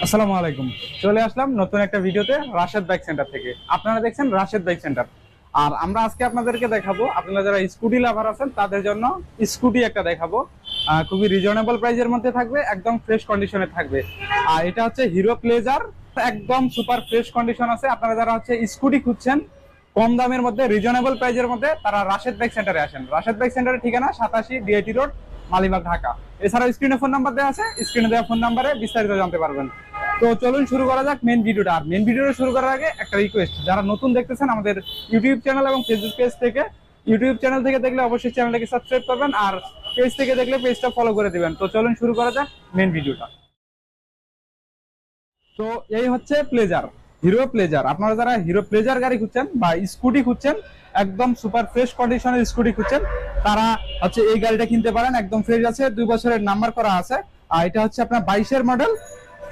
আসসালামু আলাইকুম। চলে আসলাম নতুন একটা ভিডিওতে রাশেদ বাইক সেন্টার থেকে। আপনারা দেখছেন রাশেদ বাইক সেন্টার। আর আমরা আজকে আপনাদেরকে দেখাবো, আপনারা যারা স্কুটি লাভার আছেন তাদের জন্য স্কুটি একটা দেখাবো। খুবই রিজনেবল প্রাইসের মধ্যে থাকবে, একদম ফ্রেশ কন্ডিশনে থাকবে। আর এটা হচ্ছে হিরো প্লেজার, একদম সুপার ফ্রেশ কন্ডিশন আছে। আপনারা যারা হচ্ছে স্কুটি খুঁজছেন কম দামের মধ্যে, রিজনেবল প্রাইসের মধ্যে, তারা রাশেদ বাইক সেন্টারে আসেন। রাশেদ বাইক সেন্টারের ঠিকানা 87 ডিআইটি রোড, মালিবাগ, ঢাকা। এছাড়াও স্ক্রিনে ফোন নাম্বার দেওয়া আছে, স্ক্রিনে দেওয়া ফোন নাম্বারে বিস্তারিত জানতে পারবেন। তো চলুন শুরু করা যাক মেন ভিডিওটা। আর মেন ভিডিওটা শুরু করার আগে একটা রিকোয়েস্ট, যারা নতুন দেখতেছেন আমাদের ইউটিউব চ্যানেল এবং ফেসবুক পেজ থেকে, ইউটিউব চ্যানেল থেকে দেখলে অবশ্যই চ্যানেলটাকে সাবস্ক্রাইব করবেন, আর পেজ থেকে দেখলে পেজটা ফলো করে দিবেন। তো চলুন শুরু করা যাক মেন ভিডিওটা। তো এই হচ্ছে প্লেজার, হিরো প্লেজার। আপনারা যারা হিরো প্লেজার গাড়ি খুঁজছেন বা স্কুটি খুঁজছেন, একদম সুপার ফ্রেশ কন্ডিশনের স্কুটি খুঁজছেন, তারা হচ্ছে এই গাড়িটা কিনতে পারেন। একদম ফ্রেশ আছে, 2 বছরের নাম্বার করা আছে। আর এটা হচ্ছে আপনার 22-এর মডেল,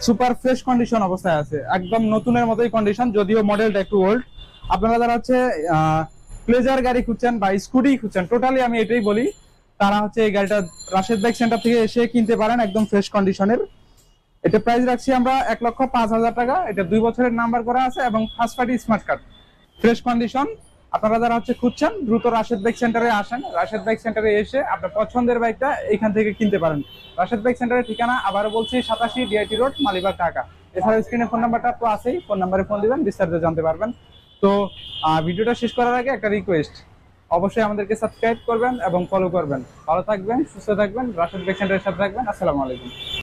সুপার ফ্রেশ কন্ডিশন অবস্থায় আছে, একদম নতুনের মতোই কন্ডিশন, যদিও মডেলটা একটু ওল্ড। আপনারা যারা হচ্ছে প্লেজার গাড়ি খুঁজছেন বা স্কুটি খুঁজছেন, টোটালি আমি এটাই বলি, তারা হচ্ছে এই গাড়িটা রাশেদ বাইক সেন্টার থেকে এসে কিনতে পারেন, একদম ফ্রেশ কন্ডিশনের। এটা প্রাইস রাখছি আমরা 1,05,000 টাকা। এটা 2 বছরের নাম্বার করা আছে এবং first party smart card, fresh condition. আপনারা যারা হচ্ছে খুঁজছেন দ্রুত রাশেদ বাইক সেন্টারে আসেন। রাশেদ বাইক সেন্টারে এসে আপনার পছন্দের বাইকটা এখান থেকে কিনতে পারেন। রাশেদ বাইক সেন্টারের ঠিকানা আবারও বলছি 87 ডিআইটি রোড, মালিবাগ, ঢাকা। এছাড়া স্ক্রিনে ফোন নাম্বারটা তো আছেই, ফোন নাম্বারে ফোন দিবেন, বিস্তারিত জানতে পারবেন। তো ভিডিওটা শেষ করার আগে একটা রিকোয়েস্ট, অবশ্যই আমাদেরকে সাবস্ক্রাইব করবেন এবং ফলো করবেন। ভালো থাকবেন, সুস্থ থাকবেন, রাশেদ বাইক সেন্টারের সাথে থাকবেন। আসসালামু আলাইকুম।